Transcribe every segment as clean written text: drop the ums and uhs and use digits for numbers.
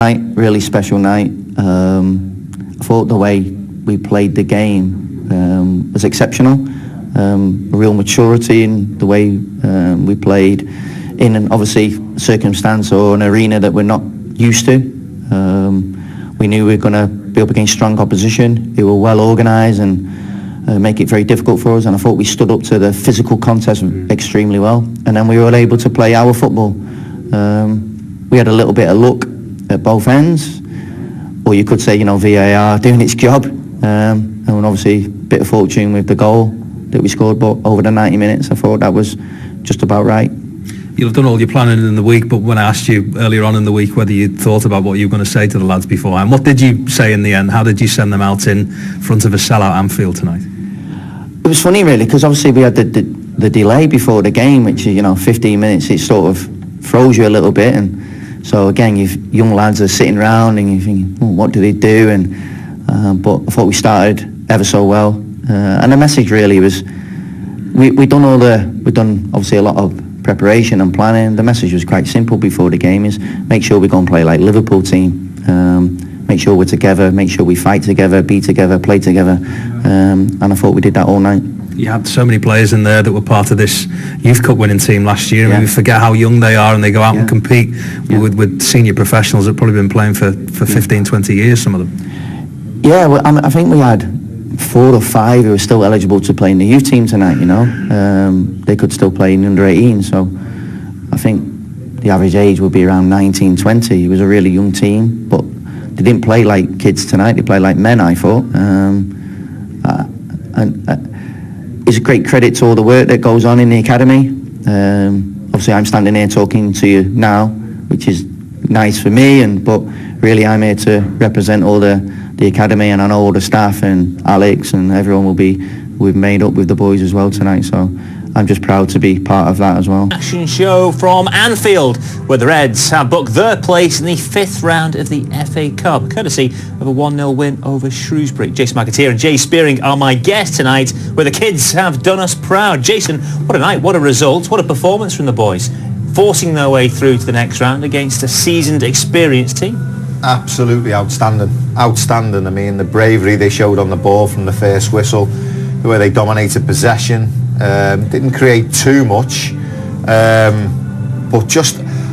Night, really special night. I thought the way we played the game was exceptional. Real maturity in the way we played in an obviously circumstance or an arena that we're not used to. We knew we were going to be up against strong opposition. They were well organised and make it very difficult for us, and I thought we stood up to the physical contest extremely well, and then we were able to play our football. We had a little bit of luck at both ends, or you could say, VAR doing its job, and obviously a bit of fortune with the goal that we scored, but over the 90 minutes I thought that was just about right. You've done all your planning in the week, but when I asked you earlier on in the week whether you'd thought about what you were going to say to the lads beforehand, what did you say in the end? How did you send them out in front of a sellout Anfield tonight? It was funny really, because obviously we had the delay before the game, which is 15 minutes. It sort of froze you a little bit, and so again, young lads are sitting around and you think, what do they do? And but I thought we started ever so well, and the message really was we've done obviously a lot of preparation and planning. The message was quite simple before the game: is make sure we go and play like Liverpool team. Make sure we're together. Make sure we fight together, be together, play together. And I thought we did that all night. You had so many players in there that were part of this Youth Cup winning team last year. I mean, we forget how young they are, and they go out and compete with senior professionals that have probably been playing for 15, 20 years, some of them. Yeah, well, I think we had 4 or 5 who were still eligible to play in the youth team tonight, They could still play in under 18, so I think the average age would be around 19, 20. It was a really young team, but they didn't play like kids tonight. They played like men, I thought. It's a great credit to all the work that goes on in the academy. Obviously I'm standing here talking to you now, which is nice for me, but really I'm here to represent all the academy, and I know all the staff and Alex and everyone we've made up with the boys as well tonight, so I'm just proud to be part of that as well. Action show from Anfield, where the Reds have booked their place in the 5th round of the FA Cup, courtesy of a 1-0 win over Shrewsbury. Jason McAteer and Jay Spearing are my guests tonight, where the kids have done us proud. Jason, what a night, what a result, what a performance from the boys, forcing their way through to the next round against a seasoned, experienced team. Absolutely outstanding. I mean, the bravery they showed on the ball from the first whistle, the way they dominated possession. Didn't create too much, but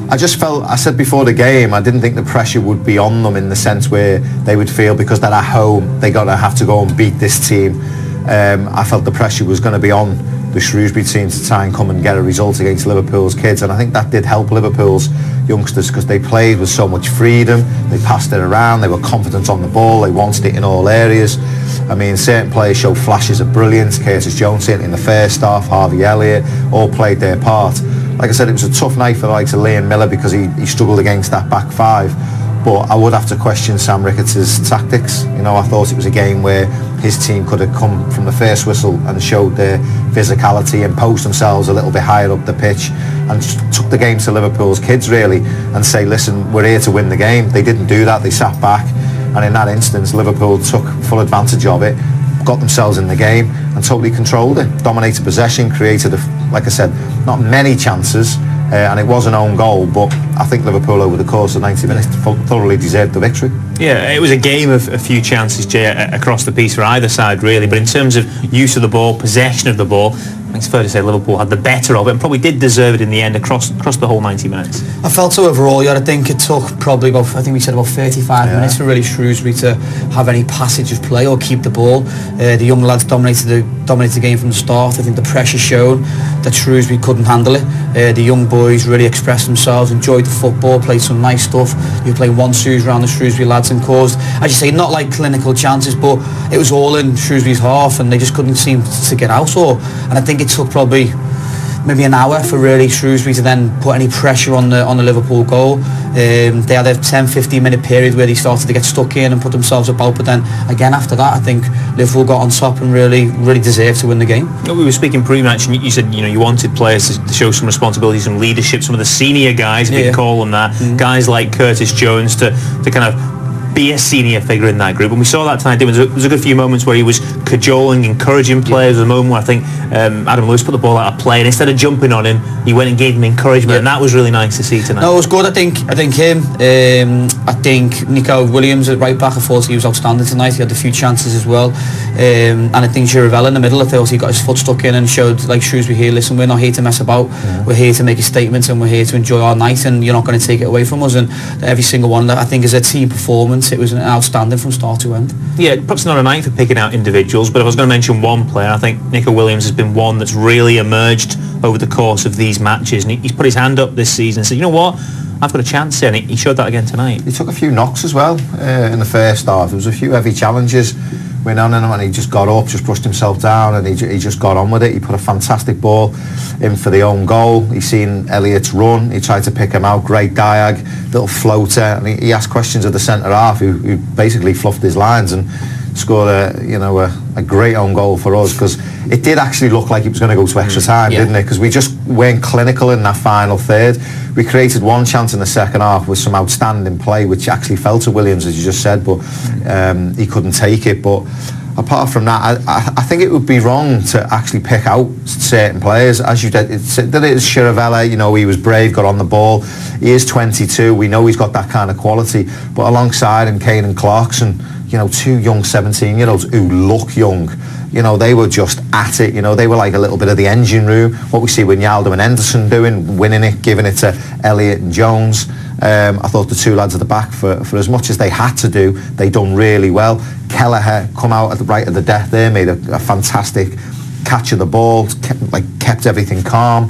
I just felt, I said before the game, I didn't think the pressure would be on them in the sense where they would feel because they're at home they got to have to go and beat this team. I felt the pressure was going to be on the Shrewsbury team to try and come and get a result against Liverpool's kids, and I think that did help Liverpool's youngsters because they played with so much freedom. They passed it around, they were confident on the ball, they wanted it in all areas. I mean, certain players showed flashes of brilliance. Curtis Jones in the first half, Harvey Elliott, all played their part. Like I said, it was a tough night for the likes of Liam Miller because he struggled against that back five. But I would have to question Sam Ricketts' tactics. I thought it was a game where his team could have come from the first whistle and showed their physicality and posed themselves a little bit higher up the pitch and just took the game to Liverpool's kids really and say, listen, we're here to win the game. They didn't do that, they sat back, and in that instance Liverpool took full advantage of it, got themselves in the game and totally controlled it, dominated possession, created, like I said, not many chances, and it was an own goal, but I think Liverpool over the course of 90 minutes thoroughly deserved the victory. Yeah, it was a game of a few chances, Jay, across the piece for either side really, but in terms of use of the ball, possession of the ball, I think it's fair to say Liverpool had the better of it and probably did deserve it in the end across the whole 90 minutes. I felt so overall, I think it took probably about, I think we said about 35 minutes for really Shrewsbury to have any passage of play or keep the ball. The young lads dominated the game from the start. I think the pressure showed that Shrewsbury couldn't handle it. The young boys really expressed themselves, enjoyed the football, played some nice stuff. You played 1-2s around the Shrewsbury lads and caused, as you say, not like clinical chances, but it was all in Shrewsbury's half and they just couldn't seem to get out. And I think it took probably maybe an hour for really Shrewsbury to then put any pressure on the Liverpool goal. They had a 10-15 minute period where they started to get stuck in and put themselves about, but then again after that I think Liverpool got on top and really deserved to win the game. We were speaking pre-match and you said you wanted players to show some responsibility, some leadership, some of the senior guys, if you can call them that, guys like Curtis Jones to kind of be a senior figure in that group, and we saw that tonight. There was a good few moments where he was cajoling, encouraging players. There was a moment where I think Adam Lewis put the ball out of play, and instead of jumping on him, he went and gave him encouragement, and that was really nice to see tonight. No, it was good. I think him. I think Nico Williams at right back, I thought he was outstanding tonight. He had a few chances as well, and I think Giravella in the middle, I thought he got his foot stuck in and showed, like Shrewsbury here, listen, we're not here to mess about. We're here to make a statement, and we're here to enjoy our night, and you're not going to take it away from us. And every single one, I think, is a team performance. It was an outstanding from start to end. Yeah, perhaps not a night for picking out individuals, but if I was going to mention one player, I think Nico Williams has been one that's really emerged over the course of these matches, and he's put his hand up this season and said, you know what, I've got a chance here, and he showed that again tonight. He took a few knocks as well in the first half. There was a few heavy challenges went on him, and he just got up, just brushed himself down, and he just got on with it. He put a fantastic ball in for the own goal. He seen Elliott's run, he tried to pick him out, great diag, little floater, and he asked questions of the centre half who basically fluffed his lines and scored a great own goal for us, because it did actually look like it was going to go to extra time, didn't it? Because we just weren't clinical in that final third. We created one chance in the second half with some outstanding play, which actually fell to Williams, as you just said, but he couldn't take it. But apart from that, I think it would be wrong to actually pick out certain players, as you did. It's Giravella, he was brave, got on the ball. He is 22. We know he's got that kind of quality. But alongside him, Kane and Clarkson, two young 17-year-olds who look young. They were just at it. They were like a little bit of the engine room. What we see with Ronaldo and Henderson doing, winning it, giving it to Elliott and Jones. I thought the two lads at the back, for as much as they had to do, they done really well. Kelleher come out right at the death there, made a fantastic catch of the ball, kept everything calm.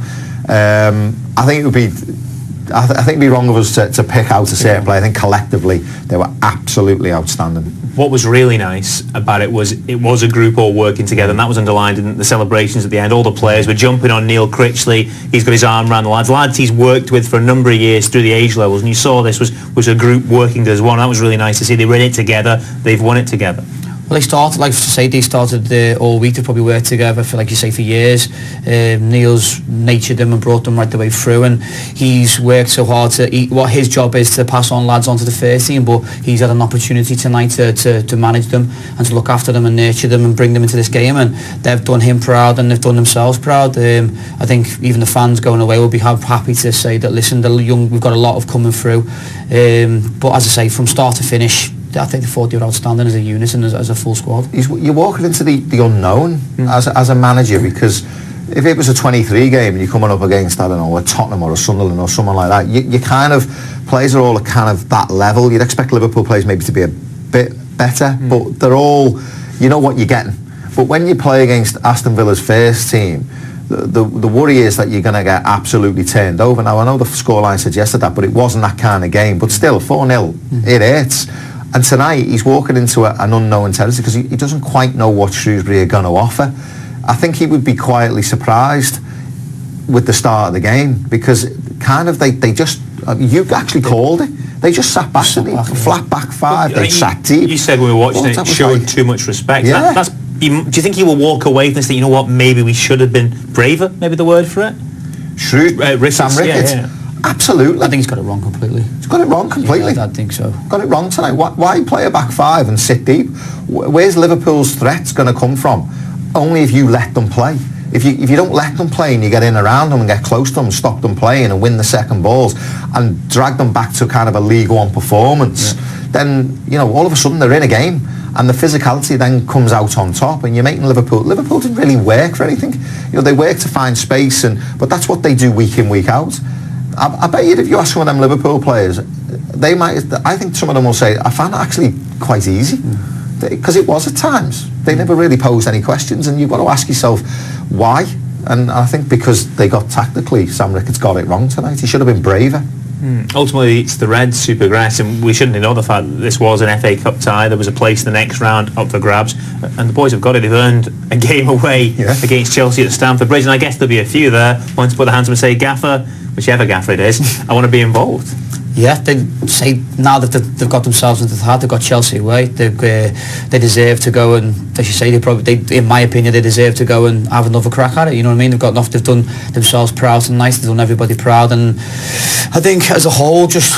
I think it'd be wrong of us to pick out a certain player. I think collectively they were absolutely outstanding. What was really nice about it was a group all working together, and that was underlined in the celebrations at the end. All the players were jumping on Neil Critchley. He's got his arm around the lads he's worked with for a number of years through the age levels, and you saw this was a group working as one. That was really nice to see. They were in it together. They've won it together. Well, they started all week. They probably worked together for, like you say, for years. Neil's nurtured them and brought them right the way through, and he's worked so hard to eat. What his job is to pass on lads onto the first team, but he's had an opportunity tonight to manage them and to look after them and nurture them and bring them into this game, and they've done him proud and they've done themselves proud. I think even the fans going away will be happy to say that, listen, the young, we've got a lot of coming through, but as I say, from start to finish, I think they thought they were outstanding as a unit and as a full squad. You're walking into the unknown as a manager, because if it was a 23 game and you're coming up against, I don't know, a Tottenham or a Sunderland or someone like that, you kind of, players are all at kind of that level. You'd expect Liverpool players maybe to be a bit better, but they're all, you know what you're getting. But when you play against Aston Villa's first team, the worry is that you're going to get absolutely turned over. Now, I know the scoreline suggested that, but it wasn't that kind of game. But still, 4-0, it hurts. And tonight, he's walking into an unknown territory because he doesn't quite know what Shrewsbury are going to offer. I think he would be quietly surprised with the start of the game, because kind of they just, you actually called it, they just sat back, flat back five, they sat deep. You said when we were watching it, showed too much respect. Yeah. Do you think he will walk away from this and think, you know what, maybe we should have been braver, maybe the word for it? Sam Ricketts. Yeah. Absolutely. I think he's got it wrong completely. He's got it wrong completely. Yeah, I think so. Got it wrong tonight. Why play a back five and sit deep? Where's Liverpool's threats going to come from? Only if you let them play. If you don't let them play and you get in around them and get close to them, stop them playing and win the second balls and drag them back to kind of a League One performance, then, all of a sudden they're in a game and the physicality then comes out on top, and you're making Liverpool didn't really work for anything. They work to find space, but that's what they do week in, week out. I bet you if you ask some of them Liverpool players, I think some of them will say, I found it actually quite easy, because it was at times. They never really posed any questions, and you've got to ask yourself why. And I think because they got tactically, Sam Ricketts got it wrong tonight. He should have been braver. Ultimately, it's the Reds who progress, and we shouldn't ignore the fact that this was an FA Cup tie. There was a place in the next round up for grabs, and the boys have got it. They've earned a game away against Chelsea at Stamford Bridge, and I guess there'll be a few there wanting to put their hands up and say, Gaffer, whichever Gaffer it is, I want to be involved. Yeah, they say now that they've got themselves into the heart, they've got Chelsea away. They deserve to go, and as you say, in my opinion, they deserve to go and have another crack at it. You know what I mean? They've got enough. They've done themselves proud tonight. They've done everybody proud, and I think as a whole, just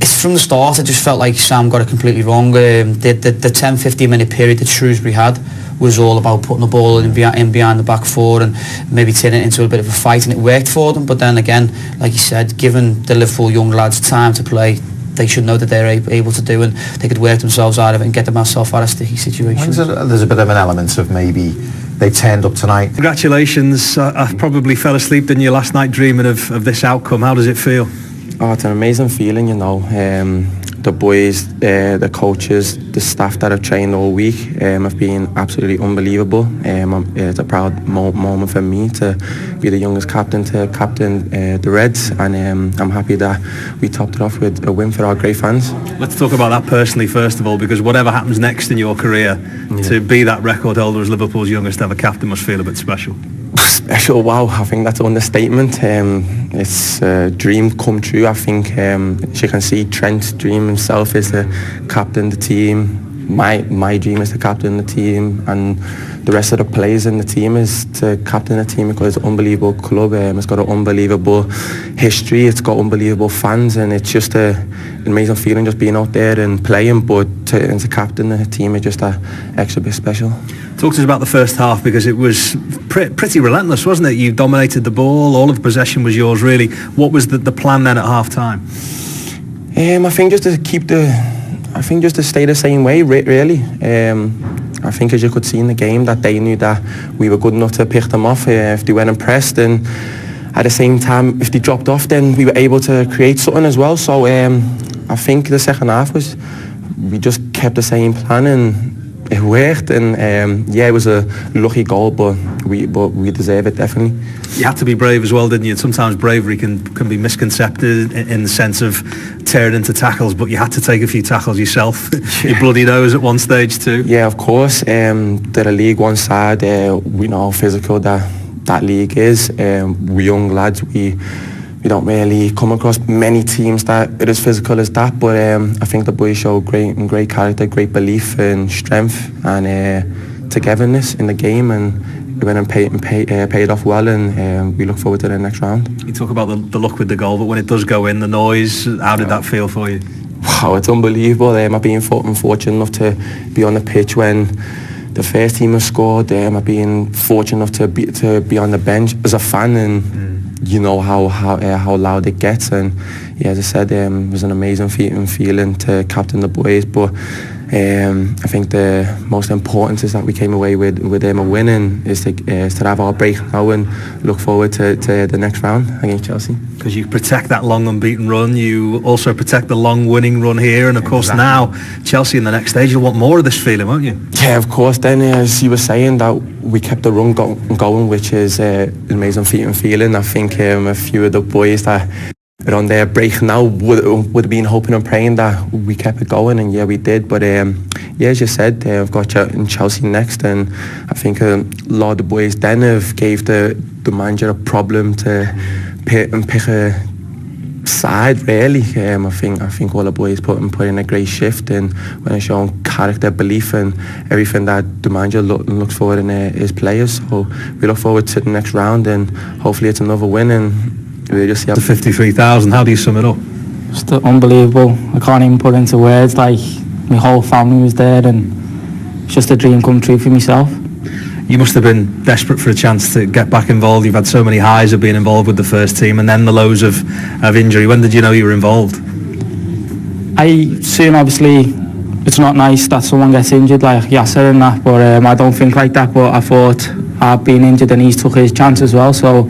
it's from the start, I just felt like Sam got it completely wrong. The 10-15 minute period that Shrewsbury had was all about putting the ball in behind the back four and maybe turning it into a bit of a fight, and it worked for them. But then again, like you said, given the Liverpool young lads time to play, they should know that they're able to do, and they could work themselves out of it and get themselves out of sticky situations. There's a bit of an element of maybe they turned up tonight. Congratulations. I probably fell asleep, didn't you, last night dreaming of this outcome. How does it feel? Oh, it's an amazing feeling, you know. The boys, the coaches, the staff that have trained all week have been absolutely unbelievable. It's a proud moment for me to be the youngest captain to captain the Reds, and I'm happy that we topped it off with a win for our great fans. Let's talk about that personally first of all, because whatever happens next in your career, to be that record holder as Liverpool's youngest ever captain must feel a bit special. Special, wow, I think that's an understatement. It's a dream come true. I think, as you can see, Trent's dream himself is to captain the team. My dream is to captain the team, and the rest of the players in the team is to captain the team, because it's an unbelievable club. It's got an unbelievable history, it's got unbelievable fans, and it's just an amazing feeling just being out there and playing, but to captain the team is just that extra bit special. Talk to us about the first half, because it was pretty relentless, wasn't it? You dominated the ball, all of the possession was yours really. What was the plan then at half time? I think just to stay the same way, really. I think, as you could see in the game, that they knew that we were good enough to pick them off if they went and pressed, and at the same time, if they dropped off, then we were able to create something as well. So I think the second half was, we just kept the same plan, and it worked, and it was a lucky goal, but we deserve it, definitely. You had to be brave as well, didn't you? Sometimes bravery can be misconcepted in the sense of tearing into tackles, but you had to take a few tackles yourself. You bloody nose at one stage too. Yeah, of course. The League One side, we know how physical that league is. We young lads, we don't really come across many teams that are as physical as that, but I think the boys show great character, great belief and strength and togetherness in the game, and we went and paid off well, and we look forward to the next round. You talk about the luck with the goal, but when it does go in, the noise, how did that feel for you? Wow, it's unbelievable. I've been fortunate enough to be on the pitch when the first team has scored. I've been fortunate enough to be on the bench as a fan, and you know how loud it gets, and as I said, it was an amazing feeling to captain the boys, but I think the most important is that we came away with a win, and is to have our break now and look forward to the next round against Chelsea. Because you protect that long unbeaten run, you also protect the long winning run here, and of course now Chelsea in the next stage, you'll want more of this feeling, won't you? Yeah, of course. Then as you were saying, that we kept the run going, which is an amazing feeling. I think a few of the boys that are on their break now would have been hoping and praying that we kept it going, and we did. But as you said, I've got Chelsea next, and I think a lot of the boys then have gave the manager a problem to pick a side, really. I think all the boys put in a great shift, and when they show character, belief, and everything that the manager looks forward in his players. So we look forward to the next round, and hopefully it's another win, and we just see. The 53,000, how do you sum it up? Just unbelievable. I can't even put into words. Like, my whole family was there, and it's just a dream come true for myself. You must have been desperate for a chance to get back involved. You've had so many highs of being involved with the first team, and then the lows of injury. When did you know you were involved? Obviously, it's not nice that someone gets injured like Yasser and that, but I don't think like that. But I thought I've been injured and he's took his chance as well. So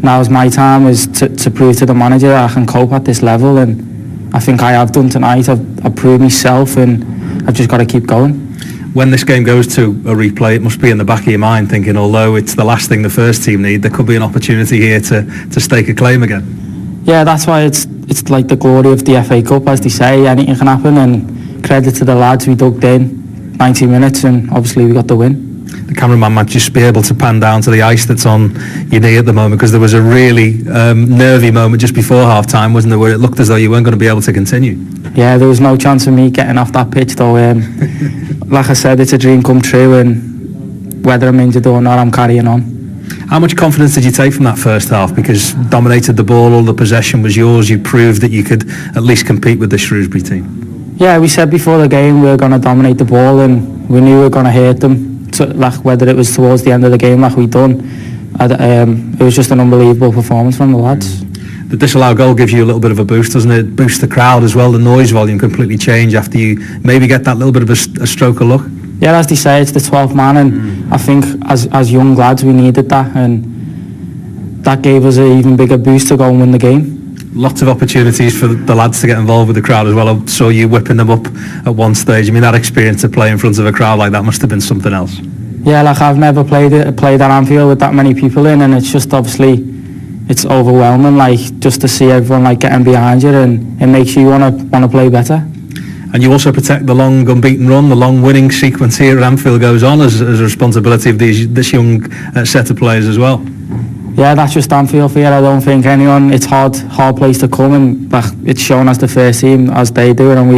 now's my time is to prove to the manager I can cope at this level, and I think I have done tonight. I've proved myself, and I've just got to keep going. When this game goes to a replay, it must be in the back of your mind thinking, although it's the last thing the first team need, there could be an opportunity here to stake a claim again. Yeah, that's why it's like the glory of the FA Cup, as they say. Anything can happen, and credit to the lads. We dug in 90 minutes, and obviously we got the win. The cameraman might just be able to pan down to the ice that's on your knee at the moment, because there was a really nervy moment just before half-time, wasn't there, where it looked as though you weren't going to be able to continue. Yeah, there was no chance of me getting off that pitch though. Like I said, it's a dream come true, and whether I'm injured or not, I'm carrying on. How much confidence did you take from that first half? Because dominated the ball, all the possession was yours. You proved that you could at least compete with the Shrewsbury team. Yeah, we said before the game we were going to dominate the ball, and we knew we were going to hurt them. Like whether it was towards the end of the game, like we done, it was just an unbelievable performance from the lads. The disallowed goal gives you a little bit of a boost, doesn't it? Boosts the crowd as well. The noise volume completely change after you maybe get that little bit of a stroke of luck. Yeah, as they say, it's the 12th man, and I think as young lads we needed that, and that gave us an even bigger boost to go and win the game. Lots of opportunities for the lads to get involved with the crowd as well. I saw you whipping them up at one stage. I mean, that experience to play in front of a crowd like that must have been something else. Yeah, like I've never played at Anfield with that many people in, and it's just obviously it's overwhelming. Like just to see everyone like getting behind you, and it makes you want to play better. And you also protect the long unbeaten run, the long winning sequence here at Anfield goes on as a responsibility of this young set of players as well. Yeah, that's just Anfield for you. I don't think anyone. It's hard place to come, and it's shown as the first team as they do it, and we